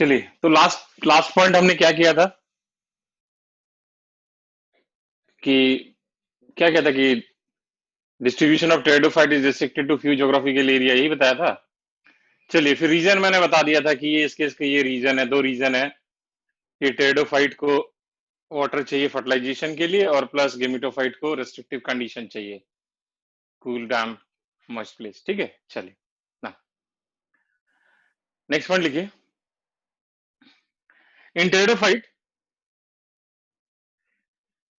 चलिए, तो last last point हमने क्या किया था कि क्या कहता कि distribution of pteridophyte is restricted to few geographical area, यही बताया था। चलिए, फिर रीजन मैंने बता दिया था कि ये इसके ये रीजन है, दो रीजन है कि टेरिडोफाइट को वाटर चाहिए फर्टिलाइजेशन के लिए और प्लस गेमिटोफाइट को रेस्ट्रिक्टिव कंडीशन चाहिए, कूल डैम मॉइस्ट प्लेस। ठीक है, चलिए ना, नेक्स्ट पॉइंट लिखिए। In pteridophyte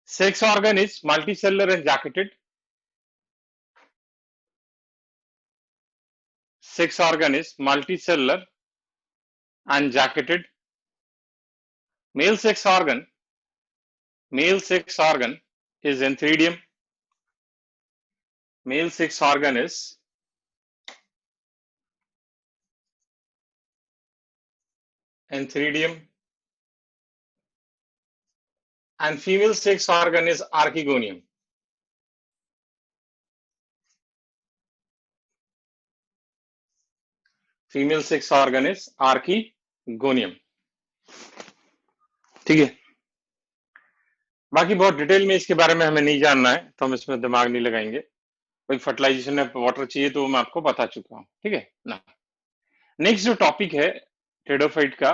sex organ is multicellular and jacketed. Sex organ is multicellular and jacketed. Male sex organ, male sex organ is antheridium. Male sex organ is antheridium and female sex organ is archegonium. Female sex organ is archegonium. ठीक है, बाकी बहुत detail में इसके बारे में हमें नहीं जानना है, तो हम इसमें दिमाग नहीं लगाएंगे। भाई फर्टिलाइजेशन में वाटर चाहिए तो मैं आपको बता चुका हूँ। ठीक है ना, नेक्स्ट जो टॉपिक है टेरिडोफाइट का,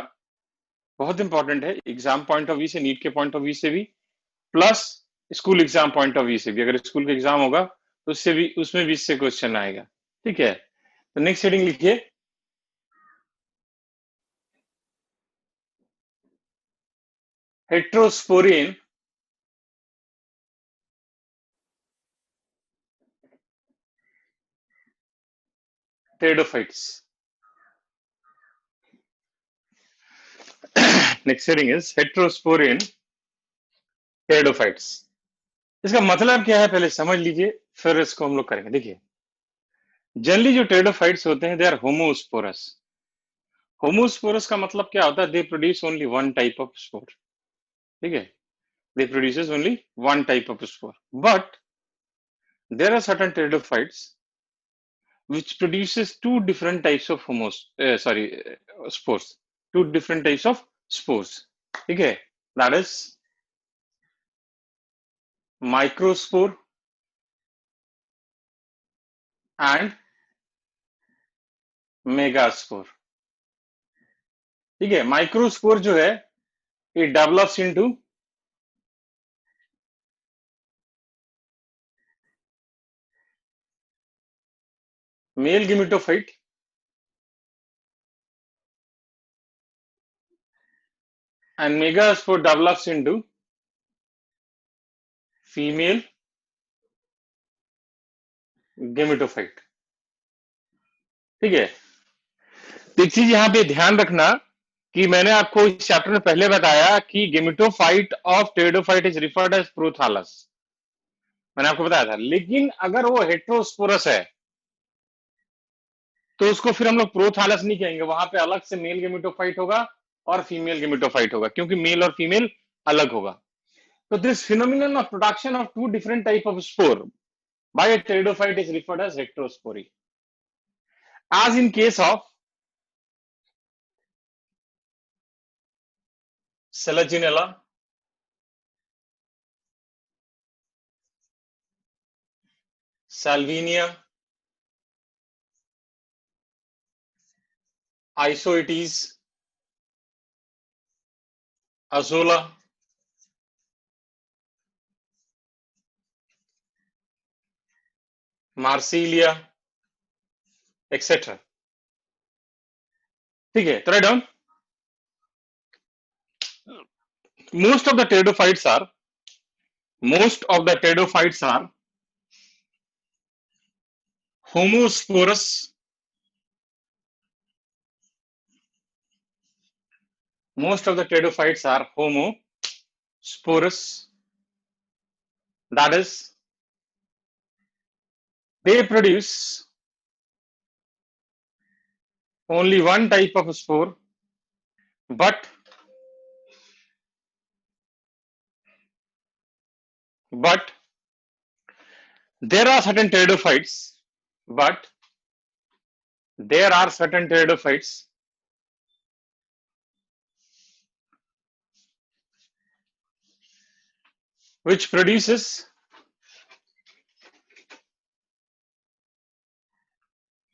बहुत इंपॉर्टेंट है एग्जाम पॉइंट ऑफ व्यू से, नीट के पॉइंट ऑफ व्यू से भी, plus school exam point of view से भी। अगर स्कूल का एग्जाम होगा तो उससे भी, उसमें भी इससे क्वेश्चन आएगा। ठीक है, तो नेक्स्ट हेडिंग लिखिए, heterosporous pteridophytes. Next heading is heterosporous pteridophytes. इसका मतलब क्या है पहले समझ लीजिए, फिर इसको हम लोग करेंगे। देखिए, जनरली जो टेरिडोफाइट्स होते हैं दे आर होमोस्पोरस। होमोस्पोरस का मतलब क्या होता है, they produce only one type of spore. ठीक है, they produces only one type of spore, but there are certain pteridophytes which produces two different types of spores, two different types of spores. ठीक है, that is microspore and megaspore. ठीक है, microspore जो है it develops into male gametophyte and megaspore develops into female gametophyte. ठीक है, तो एक चीज यहां पे ध्यान रखना कि मैंने आपको इस चैप्टर में पहले बताया कि gametophyte of pteridophyte is referred as prothallus, मैंने आपको बताया था। लेकिन अगर वो हेट्रोस्पोरस है तो उसको फिर हम लोग प्रोथालस नहीं कहेंगे, वहां पे अलग से मेल गेमेटोफाइट होगा और फीमेल गेमेटोफाइट होगा, क्योंकि मेल और फीमेल अलग होगा। तो this phenomenon of production of two different type of spore by a pteridophyte is referred as heterospory, as in case of Selaginella, Salvinia, Isoetes, Azolla, Marsilia, etc. ठीक है, तो write down, most of the pteridophytes are homosporous. Most of the pteridophytes are homosporous, that is they produce only one type of spore, but there are certain pteridophytes, but there are certain pteridophytes which produces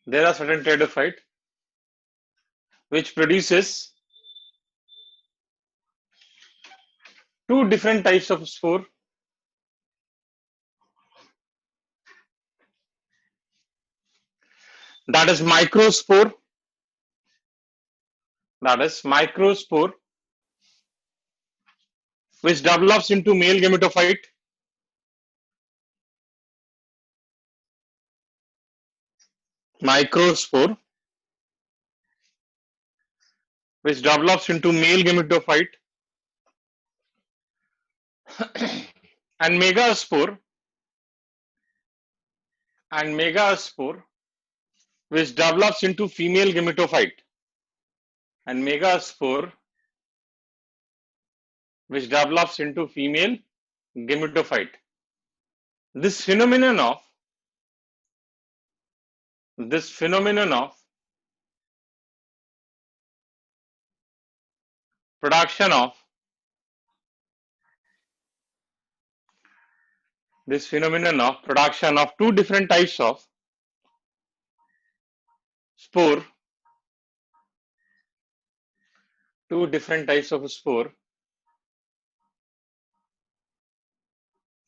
there are certain pteridophyte which produces two different types of spore. That is microspore. Which develops into male gametophyte. Microspore, which develops into male gametophyte. and megaspore, which develops into female gametophyte. And megaspore, which develops into female gametophyte. This phenomenon of production of two different types of spore,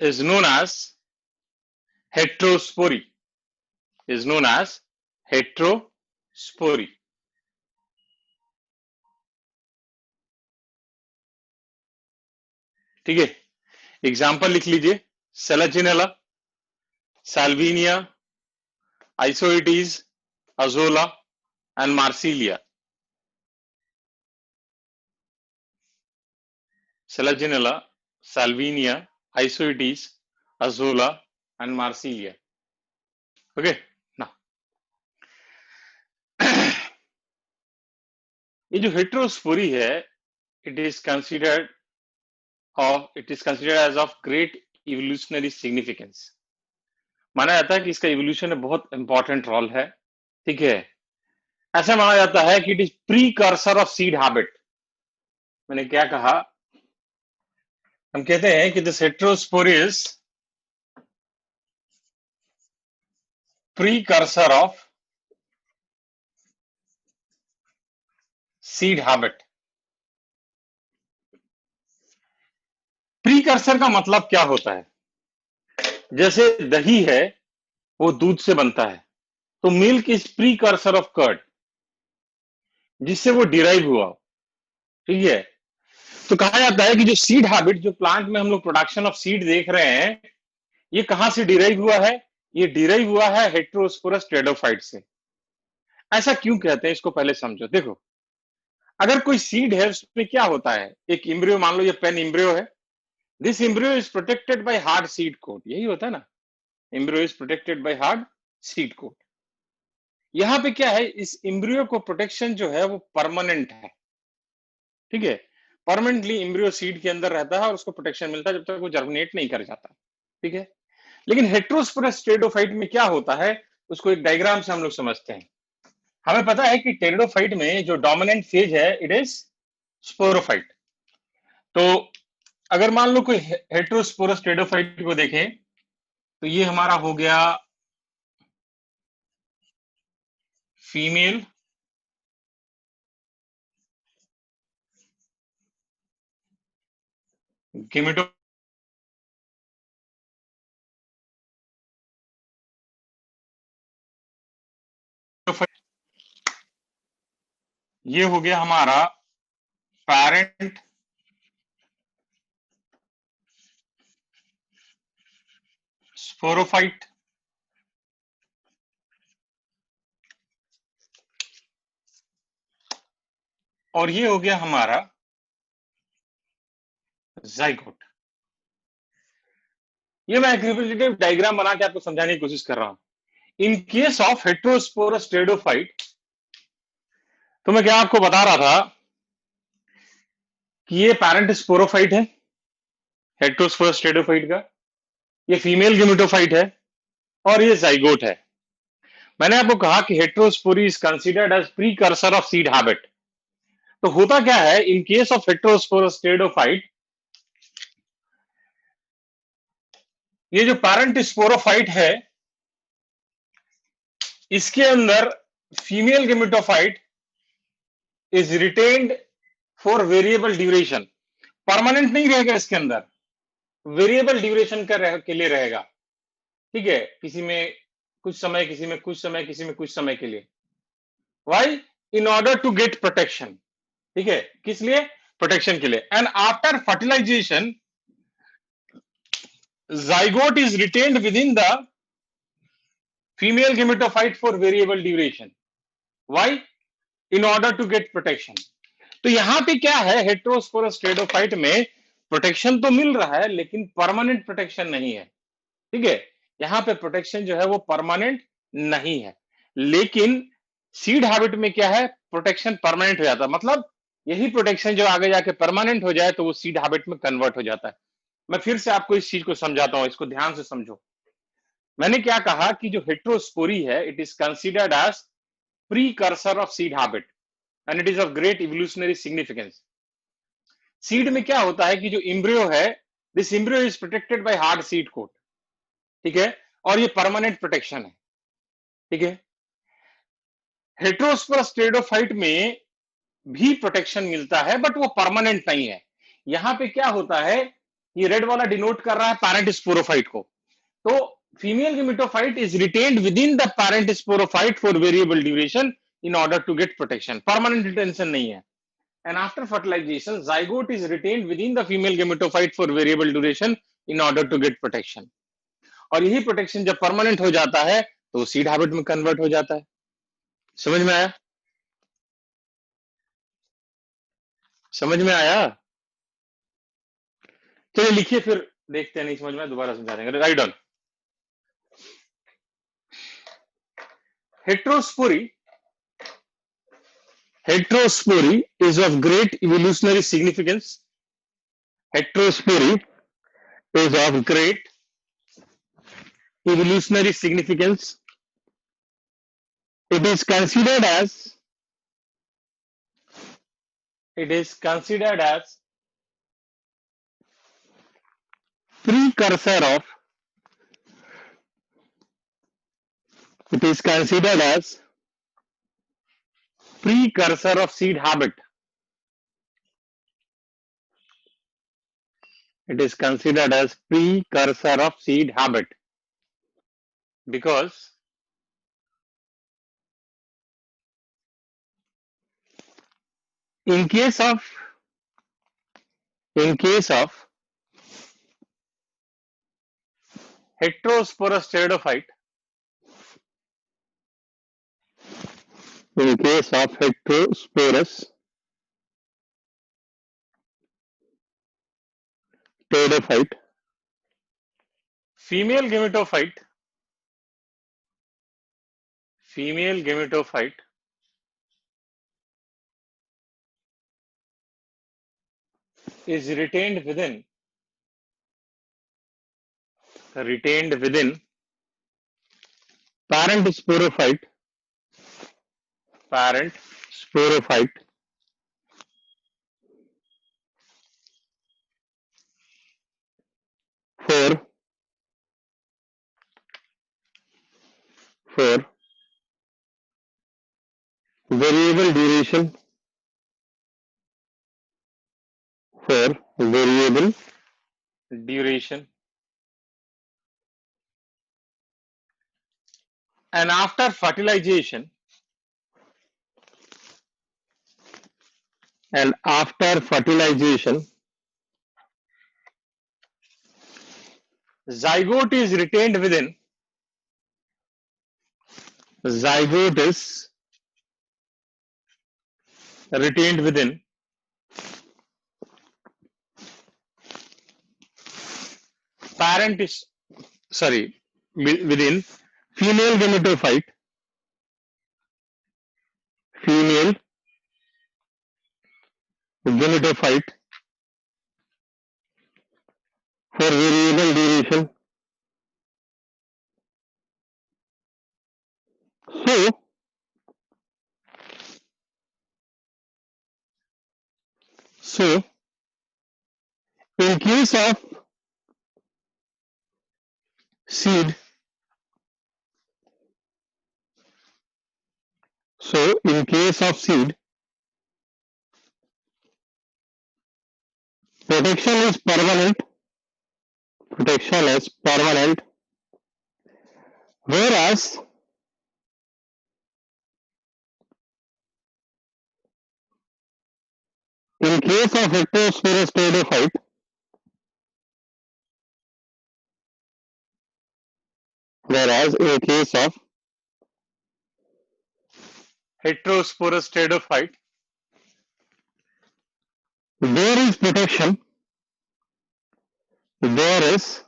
is known as heterospory. ठीक है, example लिख लीजिए, Selaginella, Salvinia, Isoetes, Azolla and Marsilea. Selaginella, Salvinia, Isoetes, Azolla and Marsilia. Okay, now ये जो heterospory है, it is considered as of great evolutionary significance. माना जाता है कि इसका इवोल्यूशन में बहुत इंपॉर्टेंट रोल है. ठीक है, ऐसा माना जाता है कि it is precursor of seed habit. मैंने क्या कहा, हम कहते हैं कि this heterospory is precursor of seed habit. Precursor का मतलब क्या होता है? जैसे दही है वो दूध से बनता है, तो milk is precursor of curd, जिससे वो डिराइव हुआ. ठीक है, तो कहा जाता है कि जो सीड हैबिट, जो प्लांट में हम लोग प्रोडक्शन ऑफ सीड देख रहे हैं, ये कहां से डिराइव हुआ है? ये डिराइव हुआ है हेट्रोस्पोरस टेरिडोफाइट से. ऐसा क्यों कहते हैं, इसको पहले समझो. देखो, अगर कोई सीड है उसमें क्या होता है, एक इम्ब्रियो, मान लो ये पेन इम्ब्रियो है. This embryo is protected by hard seed coat. यही होता है ना, embryo is protected by hard seed coat. यहां पे क्या है, इस इम्ब्रियो को प्रोटेक्शन जो है वो परमानेंट है. ठीक है, परमानेंटली इम्ब्रियो सीड के अंदर रहता है और उसको प्रोटेक्शन मिलता है जब तक वो जर्मिनेट नहीं कर जाता. ठीक है, लेकिन हेट्रोस्पोरस टेरिडोफाइट में क्या होता है, उसको एक डायग्राम से हम लोग समझते हैं. हमें पता है कि टेरिडोफाइट में जो डोमिनेंट फेज है, इट इज स्पोरोफाइट. तो अगर मान लो कोई हेट्रोस्पोरस टेरिडोफाइट को देखें, तो ये हमारा हो गया फीमेल गेमेटो. ये हो गया हमारा पैरेंट स्पोरोफाइट. और ये हो गया हमारा जाइगोट. ये मैं एक रिप्रेजेंटेटिव डायग्राम बना के आपको समझाने की कोशिश कर रहा हूं. इन केस ऑफ हेट्रोस्पोरस टेरिडोफाइट, तो मैं क्या आपको बता रहा था कि ये पैरेंट स्पोरोफाइट है हेट्रोस्पोरस टेरिडोफाइट का, ये फीमेल गेमेटोफाइट है और ये जाइगोट है. मैंने आपको कहा कि heterospory is considered as precursor of seed habit. तो होता क्या है, in case of heterosporous pteridophyte, ये जो पैरेंट स्पोरोफाइट है, इसके अंदर female gametophyte is retained for variable duration. Permanent नहीं रहेगा इसके अंदर, वेरिएबल ड्यूरेशन के लिए रहेगा। ठीक है, किसी में कुछ समय, किसी में कुछ समय, किसी में कुछ समय के लिए। Why? In order to get protection. ठीक है, किस लिए? प्रोटेक्शन के लिए। And after fertilisation zygote is retained within the female gametophyte for variable duration. Why? In order to get protection. तो यहां पे क्या है, हेट्रोस्पोरस टेरिडोफाइट में प्रोटेक्शन तो मिल रहा है लेकिन परमानेंट प्रोटेक्शन नहीं है। ठीक है, यहां पे प्रोटेक्शन जो है वो परमानेंट नहीं है, लेकिन सीड हैबिट में क्या है, प्रोटेक्शन परमानेंट हो जाता है। मतलब यही प्रोटेक्शन जो आगे जाके परमानेंट हो जाए तो वो सीड हैबिट में कन्वर्ट हो जाता है। मैं फिर से आपको इस चीज को समझाता हूं, इसको ध्यान से समझो। मैंने क्या कहा कि जो हेट्रोस्पोरी है, it is considered as precursor of seed habit and it is of great evolutionary significance. Seed में क्या होता है कि जो इम्ब्रियो है, this embryo is protected by hard seed coat. ठीक है, और ये परमानेंट प्रोटेक्शन है। ठीक है, हेट्रोस्पोरस टेरिडोफाइट में भी प्रोटेक्शन मिलता है बट वो परमानेंट नहीं है। यहां पे क्या होता है, ये रेड वाला डिनोट कर रहा है पैरेंट स्पोरोफाइट को। तो female gametophyte is retained within the parent sporophyte for variable duration in order to get protection. Permanent retention नहीं है। And after fertilisation zygote is retained within the female gametophyte for variable duration in order to get protection. और यही protection जब permanent हो जाता है तो seed habit में कन्वर्ट हो जाता है। समझ में आया? समझ में आया? चलिए लिखिए, फिर देखते हैं, नहीं समझ में दोबारा समझा देंगे। Right on. Heterospory is of great evolutionary significance. Heterospory is of great evolutionary significance. It is considered as precursor of seed habit. It is considered as precursor of seed habit because in case of heterosporous pteridophyte, female gametophyte is retained within parent sporophyte for variable duration and after fertilization zygote is retained within parent is within female gametophyte for variable duration. So in case of seed. So in case of seed, protection is permanent. Protection is permanent. Whereas in case of heterospherous pteridophyte, whereas in case of Heterosporous pteridophyte, there is protection, there is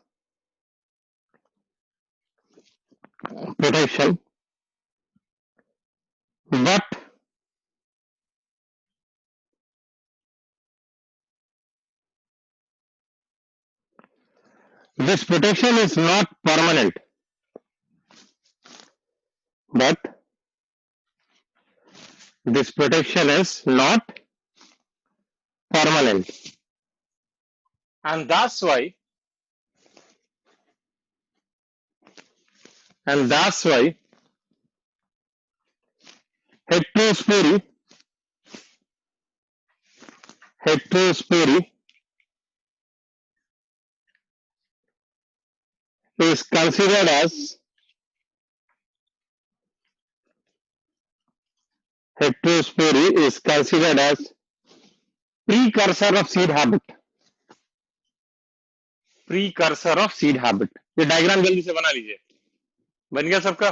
protection, but this protection is not permanent, but this protection is not permanent. and that's why And that's why heterospory, heterospory is considered as heterospory is considered as precursor of seed habit. Precursor of seed habit. ये diagram जल्दी से बना लीजिए. बन गया सबका?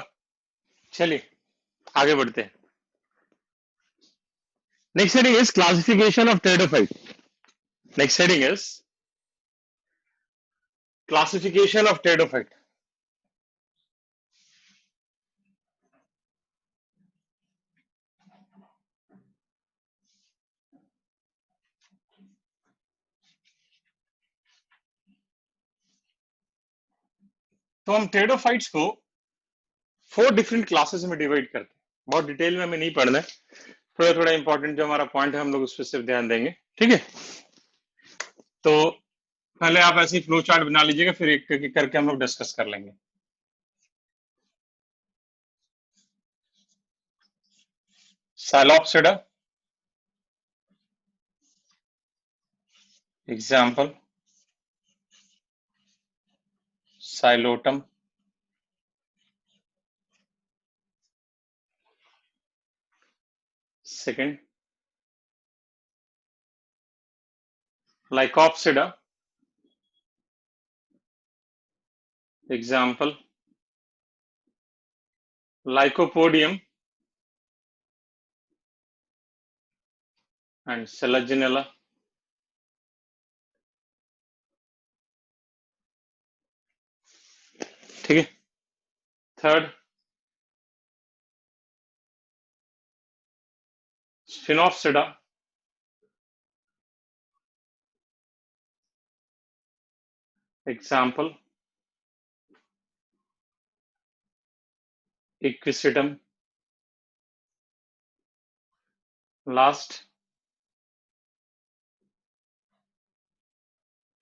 चलिए आगे बढ़ते हैं. Next heading is classification of pteridophyte. Next heading is classification of pteridophyte. तो हम pteridophytes को 4 डिफरेंट क्लासेस में डिवाइड करते हैं. बहुत डिटेल में हमें नहीं पढ़ना है, थोड़ा थोड़ा इंपॉर्टेंट जो हमारा पॉइंट है हम लोग उस पर सिर्फ ध्यान देंगे. ठीक है, तो पहले आप ऐसे फ्लो चार्ट बना लीजिएगा, फिर एक एक करके हम लोग डिस्कस कर लेंगे. Psilopsida example, Psilotum, second Lycopsida example, Lycopodium and Selaginella. ठीक है, third Sphenopsida example, Equisetum. Last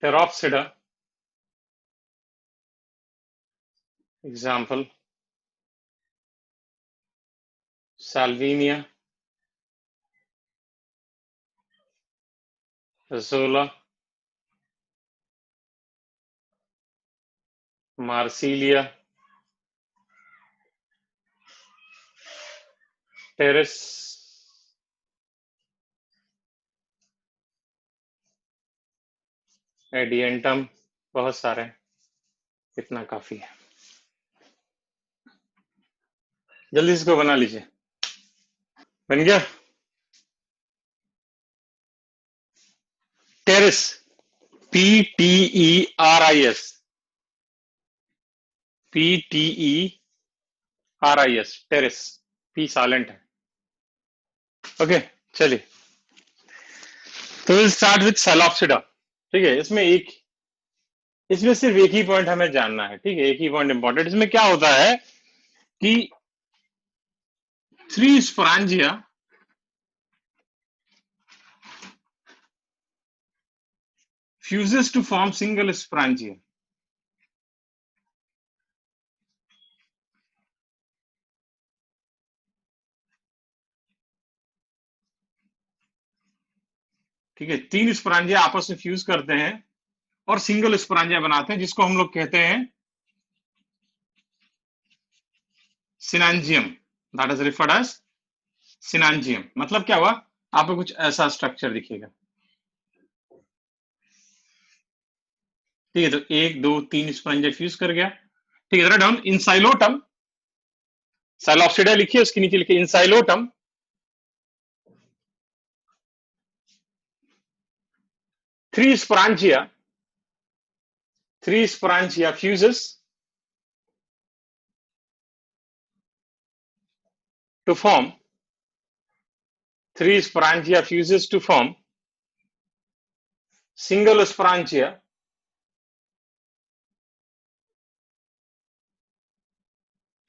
Pteropsida example, Salvinia, Azolla, Marsilea, Pteris, Adiantum. बहुत सारे, इतना काफी है. जल्दी इसको बना लीजिए. बन गया. Terrace, PTERIS, PTERIS, terrace. P silent है. ओके, चलिए. तो स्टार्ट विथ सेलोप्सिडा. ठीक है, इसमें सिर्फ एक ही पॉइंट हमें जानना है. ठीक है, एक ही पॉइंट इंपॉर्टेंट. इसमें क्या होता है कि 3 स्पोरांजिया fuses to form single sporangia. ठीक है, 3 स्पोरेंजिया आपस में फ्यूज करते हैं और सिंगल स्पोरेंजिया बनाते हैं, जिसको हम लोग कहते हैं synangium. That is referred as synangium. मतलब क्या हुआ, आपको कुछ ऐसा स्ट्रक्चर दिखेगा। ठीक है, तो 1 2 3 स्पोरेंजिया फ्यूज कर गया। ठीक है, डाउन इन साइलोटम, साइलोप्सिडा लिखिए, उसके नीचे लिखिए in Psilotum three sporangia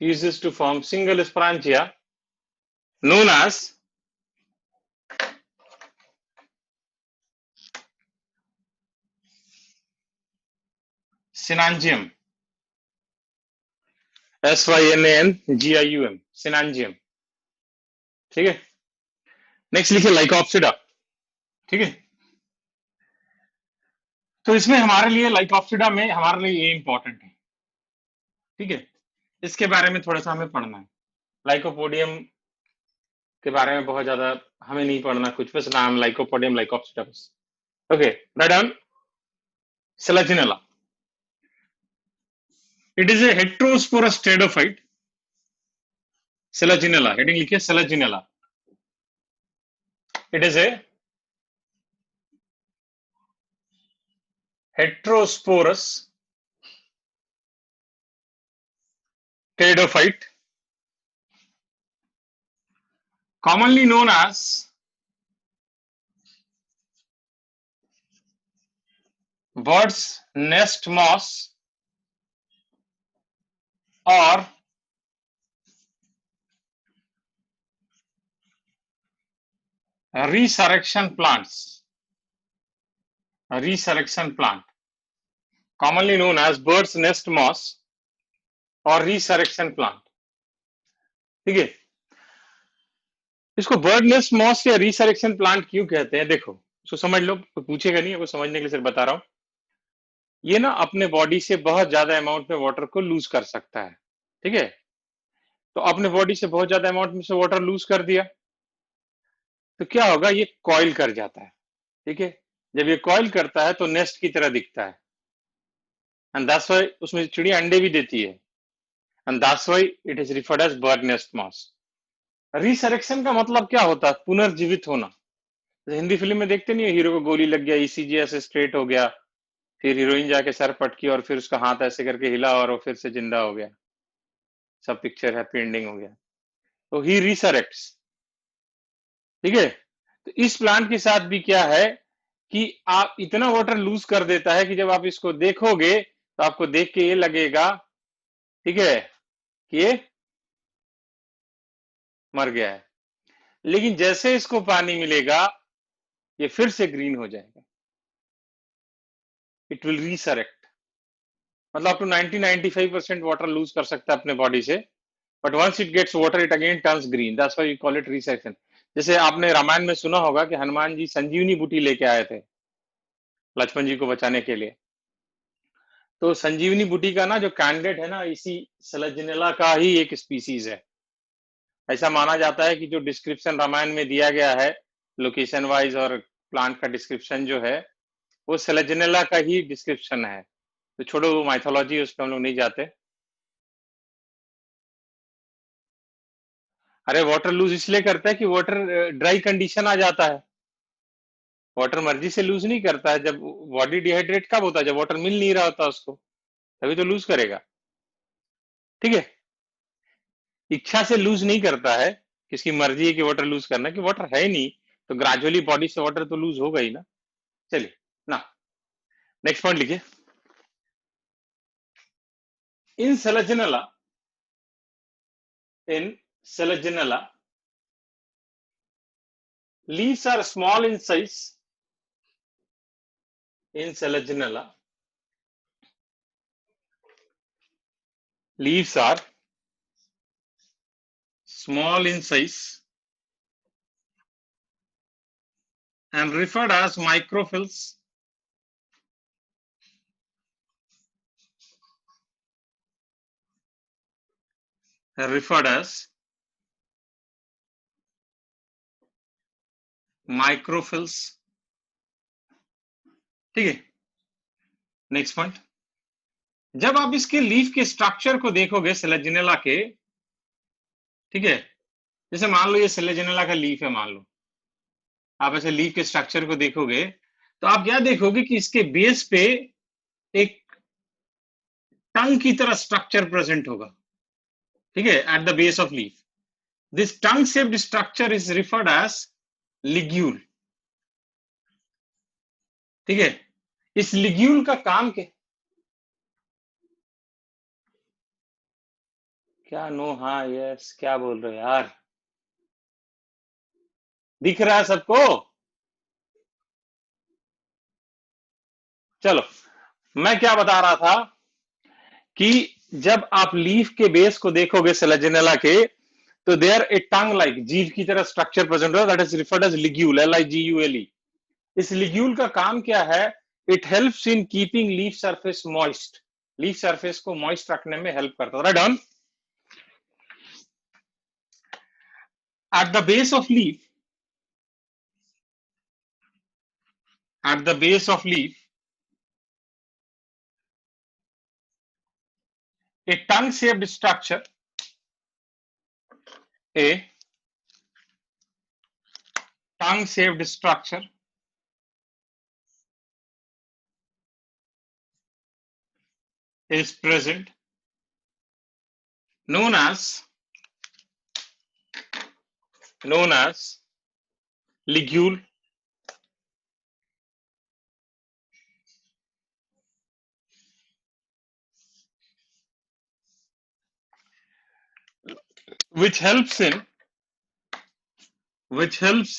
fuses to form single sporangia known as synangium. SYNANGIUM, synangium। ठीक है, नेक्स्ट लिखिए लाइकोप्सिडा। ठीक है, तो इसमें हमारे लिए लाइकोप्सिडा में हमारे लिए ये इंपॉर्टेंट है। ठीक है, इसके बारे में थोड़ा सा हमें पढ़ना है। लाइकोपोडियम के बारे में बहुत ज्यादा हमें नहीं पढ़ना कुछ, बस नाम लाइकोपोडियम लाइकोप्सिडा बस। Okay, write down Selaginella. It is a heterosporous pteridophyte. Selaginella, heading लिखिए Selaginella. It is a heterosporous pteridophyte commonly known as bird's nest moss or resurrection plants. A resurrection plant commonly known as bird's nest moss और resurrection plant। ठीक है, इसको bird nest moss या resurrection plant क्यों कहते हैं, देखो इसको समझ लो, कोई पूछेगा नहीं, आपको समझने के लिए सिर्फ बता रहा हूं। ये ना अपने बॉडी से बहुत ज्यादा अमाउंट में वाटर को लूज कर सकता है। ठीक है, तो अपने बॉडी से बहुत ज्यादा अमाउंट में से वाटर लूज कर दिया तो क्या होगा, ये कॉइल कर जाता है। ठीक है, जब ये कॉइल करता है तो नेस्ट की तरह दिखता है, एंड दैट्स व्हाई उसमें चिड़िया अंडे भी देती है, and that's why it is referred as bird nest moss. Resurrection का मतलब क्या होता है, पुनर्जीवित होना। जैसे हिंदी फिल्म में देखते नहीं है, हीरो को गोली लग गया, ईसीजी ऐसे स्ट्रेट हो गया, फिर हीरोइन जाके सर पटकी और फिर उसका हाथ ऐसे करके हिला और वो फिर से जिंदा हो गया, सब पिक्चर हैप्पी एंडिंग हो गया, तो ही रिसरेक्ट्स। ठीक है, तो इस प्लांट के साथ भी क्या है कि आप इतना वाटर लूज कर देता है कि जब आप इसको देखोगे तो आपको देख के ये लगेगा, ठीक है, कि ये मर गया है, लेकिन जैसे इसको पानी मिलेगा ये फिर से ग्रीन हो जाएगा। इट विल रिसरेक्ट, मतलब अप टू 90-95% वाटर लूज कर सकता है अपने बॉडी से, but once it gets water it again turns green, that's why we call it resection. जैसे आपने रामायण में सुना होगा कि हनुमान जी संजीवनी बूटी लेके आए थे लक्ष्मण जी को बचाने के लिए, तो संजीवनी बूटी का ना जो कैंडिडेट है ना, इसी सेलेजिनेला का ही एक स्पीसीज है। ऐसा माना जाता है कि जो डिस्क्रिप्शन रामायण में दिया गया है लोकेशन वाइज और प्लांट का डिस्क्रिप्शन जो है वो सेलेजिनेला का ही डिस्क्रिप्शन है। तो छोड़ो वो माइथोलॉजी, उस पर हम लोग नहीं जाते। अरे वाटर लूज इसलिए करता है कि वाटर ड्राई कंडीशन आ जाता है, वाटर मर्जी से लूज नहीं करता है। जब बॉडी डिहाइड्रेट कब होता है, जब वाटर मिल नहीं रहा होता उसको, तभी तो लूज करेगा। ठीक है, इच्छा से लूज नहीं करता है, किसकी मर्जी है कि वाटर लूज करना, कि वाटर है नहीं तो ग्रेजुअली बॉडी से वाटर तो लूज होगा ही ना। चलिए ना, नेक्स्ट पॉइंट लिखिए। In Selaginella, in Selaginella leaves are small in size। in Selaginella leaves are small in size and referred as microphylls. Referred as microphylls. ठीक है, नेक्स्ट पॉइंट, जब आप इसके लीफ के स्ट्रक्चर को देखोगे सेलेजिनेला के, ठीक है, जैसे मान लो ये सेलेजिनेला का लीफ है, मान लो आप ऐसे लीफ के स्ट्रक्चर को देखोगे तो आप क्या देखोगे कि इसके बेस पे एक टंग की तरह स्ट्रक्चर प्रेजेंट होगा, ठीक है, at the base of leaf. This tongue shaped structure is referred as ligule. ठीक है, इस लिग्यूल का काम क्या नो, हाँ यस, क्या बोल रहे हो यार, दिख रहा है सबको? चलो, मैं क्या बता रहा था कि जब आप लीफ के बेस को देखोगे सेलेजिनेला के, तो देयर ए टंग लाइक, जीव की तरह स्ट्रक्चर प्रेजेंट होगा, that is referred as ligule, LIGULE. इस लिग्यूल का काम क्या है? It helps in keeping leaf surface moist. Leaf surface को मॉइस्ट रखने में हेल्प करता है. Right on. At the base of leaf, at the base of leaf, a tongue shaped structure, a tongue shaped structure is present, known as ligule, which helps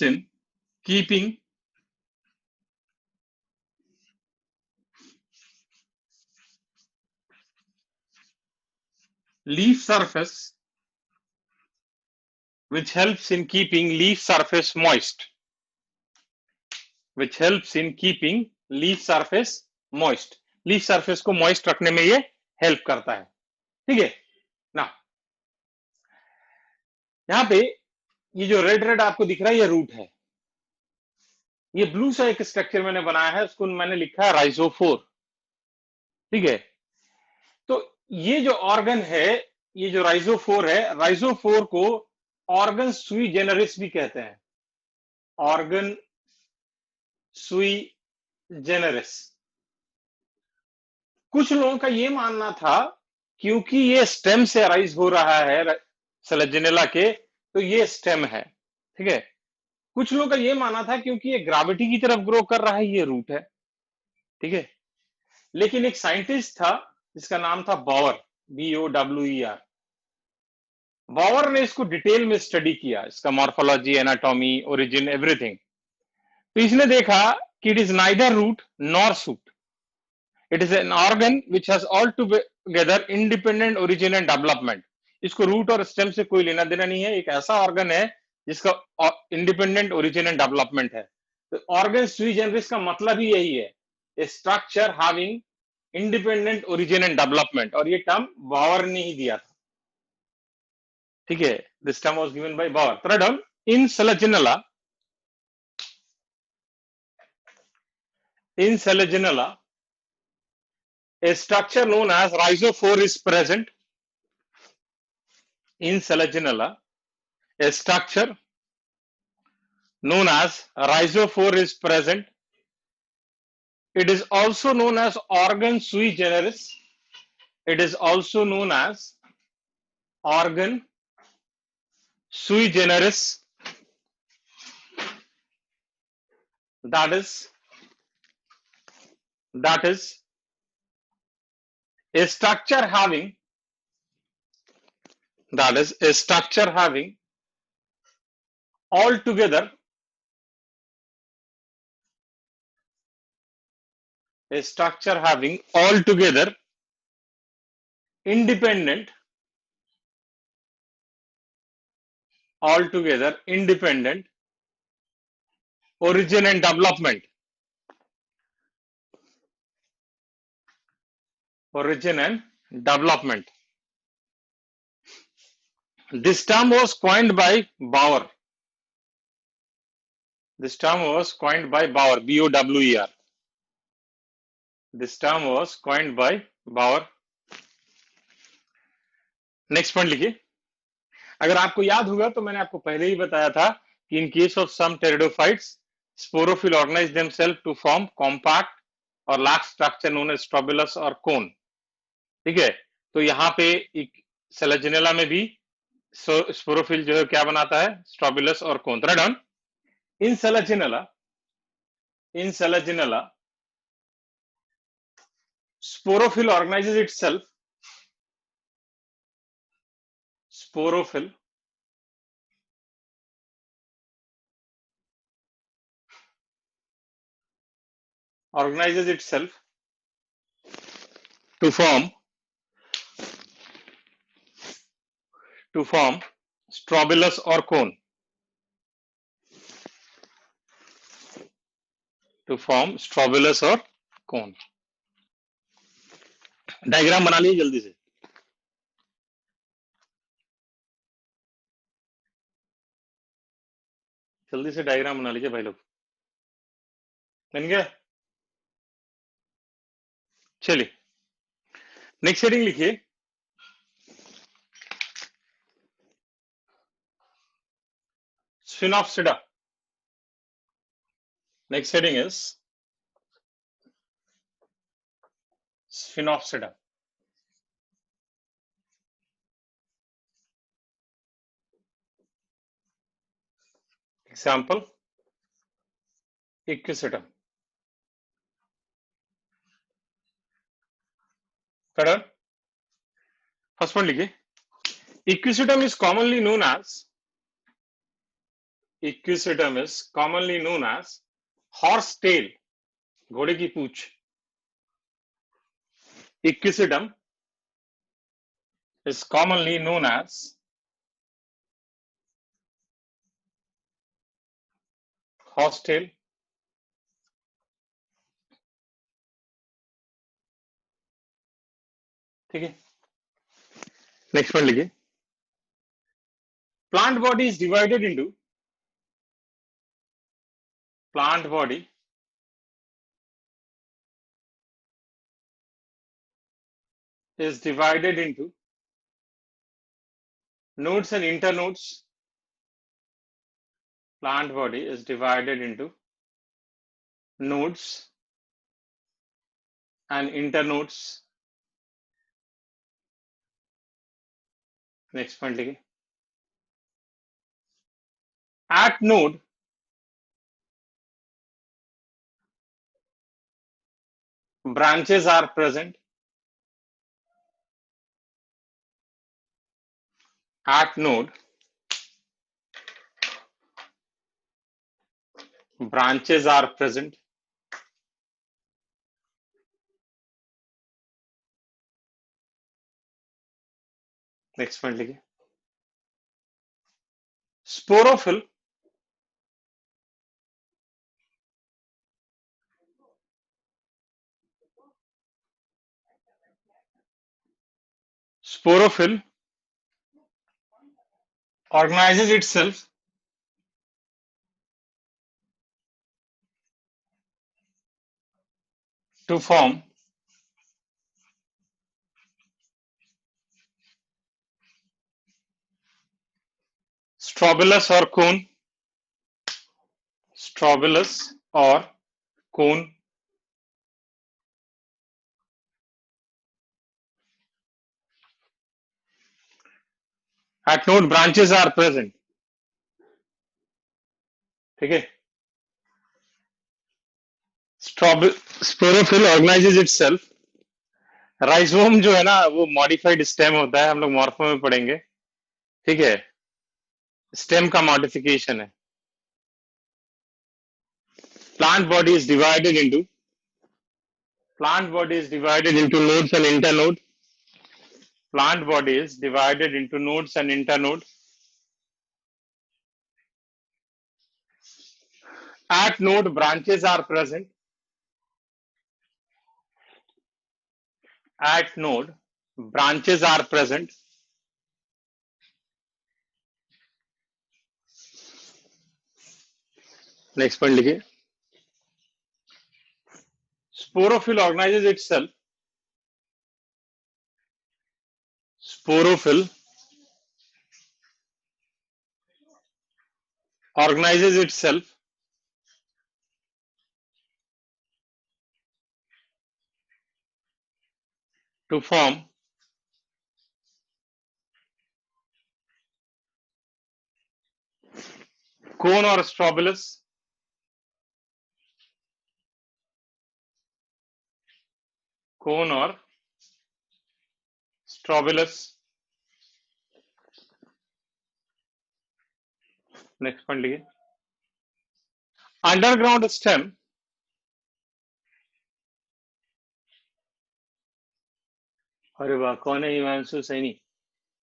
in keeping leaf surface, which helps in keeping leaf surface moist, which helps in keeping leaf surface moist. Leaf surface को moist रखने में ये help करता है. ठीक है ना. यहां पे ये जो रेड रेड आपको दिख रहा है, ये रूट है. ये ब्लू सा एक स्ट्रक्चर मैंने बनाया है, उसको मैंने लिखा है राइजोफोर. ठीक है, तो ये जो ऑर्गन है, ये जो राइजोफोर है, राइजोफोर को ऑर्गन सुई जेनरिस भी कहते हैं. ऑर्गन सुई जेनरिस. कुछ लोगों का ये मानना था क्योंकि ये स्टेम से अराइज हो रहा है सेलेजिनेला के, तो ये स्टेम है. ठीक है, कुछ लोगों का ये मानना था क्योंकि ये ग्रेविटी की तरफ ग्रो कर रहा है, ये रूट है. ठीक है, लेकिन एक साइंटिस्ट था जिसका नाम था बॉवर, BOWER. बॉवर ने इसको डिटेल में स्टडी किया, इसका मॉर्फोलॉजी, एनाटॉमी, ओरिजिन, एवरीथिंग. तो इसने देखा कि it is neither root nor shoot. It is an organ which has altogether independent origin and development. इसको रूट और स्टेम से कोई लेना देना नहीं है. एक ऐसा ऑर्गन है जिसका इंडिपेंडेंट ओरिजिन एंड डेवलपमेंट है. तो ऑर्गन सुई जनरिस का मतलब ही यही है, a structure having independent origin and development. और ये टर्म बॉवर ने ही दिया था. ठीक है, this term was given by Bower. Third term, in Selaginella, a structure known as rhizophore is present. In Selaginella, a structure known as rhizophore is present. It is also known as organ sui generis. It is also known as organ sui generis. That is a structure having altogether independent origin and development. Origin and development. This term was coined by Bauer. This term was coined by Bauer, B-O-W-E-R. This term was coined by Bauer. Next point लिखिए. अगर आपको याद होगा तो मैंने आपको पहले ही बताया था कि in case of some pteridophytes, sporophyll organize themselves to form compact और large structure known as strobilus और कोन. ठीक है, तो यहाँ पे सेलेजिनेला में भी स्पोरोफिल जो है क्या बनाता है, स्ट्रोबिलस और cone. Write down. In Selaginella sporophyll organizes itself. Sporophyll organizes itself to form strobilus or cone. To form strobilus or cone. Diagram बना लीजिए जल्दी से. जल्दी से डायग्राम बना लीजिए भाई लोग. बन गया? चलिए नेक्स्ट हेडिंग लिखिए. Sphenopsida. Next heading is Sphenopsida. Example, Equisetum. Correct? First one लिखिए. Equisetum is commonly known as horse tail, घोड़े की पूंछ. Equisetum is commonly known as horse tail. ठीक है, नेक्स्ट पॉइंट लिखिए. Plant body is divided into nodes and internodes. Plant body is divided into nodes and internodes. Next point लिखिए. At node, branches are present. At node, branches are present. Next point लिखिए. Sporophyll organizes itself to form strobilus or cone. At node, branches are present. ठीक है. Sporophyll organizes itself. Rhizome जो है ना वो modified stem होता है, हम लोग मॉर्फो में पढ़ेंगे. ठीक है, स्टेम का मॉडिफिकेशन है. Plant body is divided into nodes and internode. Plant body is divided into nodes and internode. At node, branches are present. At node, branches are present. Next point लिखिए. Sporophyll organizes itself. Sporophyll organizes itself to form cone or strobilus. Cone or strobilus. Next point लिखिए. Underground stem. अरे वाह, कौन है Himanshu Saini?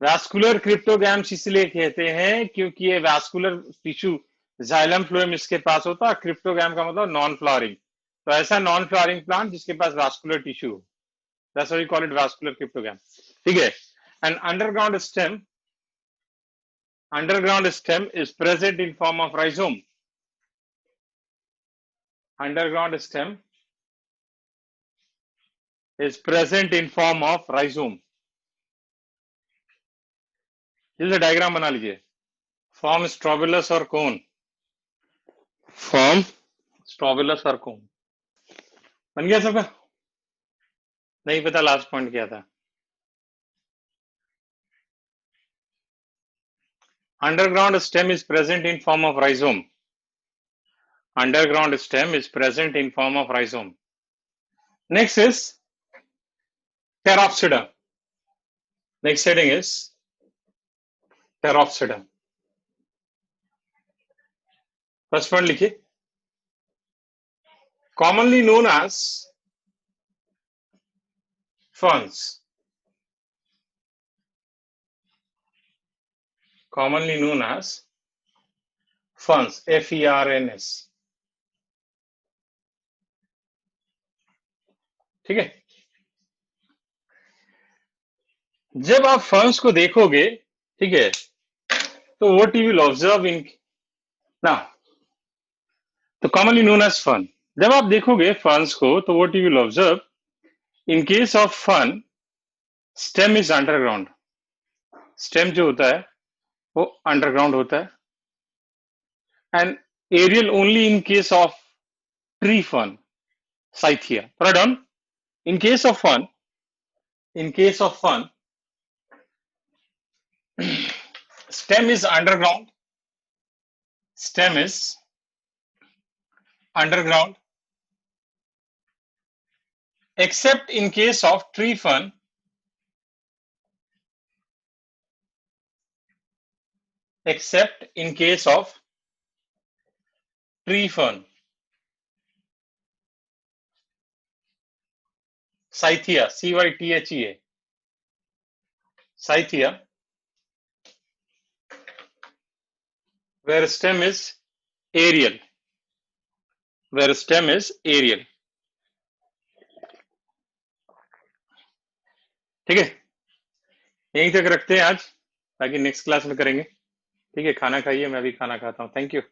Vascular cryptogams इसलिए कहते हैं क्योंकि ये वैस्कुलर टिश्यू जाइलम फ्लोएम इसके पास होता है. क्रिप्टोगैम का मतलब नॉन फ्लावरिंग. तो ऐसा नॉन फ्लावरिंग प्लांट जिसके पास वैस्कुलर टिश्यू हो, that's why we call it vascular cryptogam. ठीक है. And underground stem is present in form of rhizome. Underground stem is present in form of rhizome. जैसे diagram बना लीजिए. फॉर्म स्ट्रोबिलस और कोन. Form strobilus और कोन. बन गया सबका? नहीं पता लास्ट पॉइंट क्या था. Underground stem is present in form of rhizome. Underground stem is present in form of rhizome. Next is Pteropsida. Next heading is Pteropsida. First one लिखिए. Commonly known as ferns. Commonly known as ferns. F-E-R-N-S. ठीक है. जब आप ferns को देखोगे, ठीक है, तो what you will observe in now, तो commonly known as fern. जब आप देखोगे ferns को, तो what you will observe in case of fern, stem is underground. Stem जो होता है वो underground होता है. And aerial only in case of tree fern, Scythia. Write down. In case of fern, stem is underground. Stem is underground, except in case of tree fern. Except in case of tree fern. Scythia, C-Y-T-H-E-A. Scythia, where stem is aerial. Where stem is aerial. ठीक है. यहीं तक रखते हैं आज, ताकि next class में करेंगे. ठीक है. खाना खाइए, मैं भी खाना खाता हूँ. Thank you.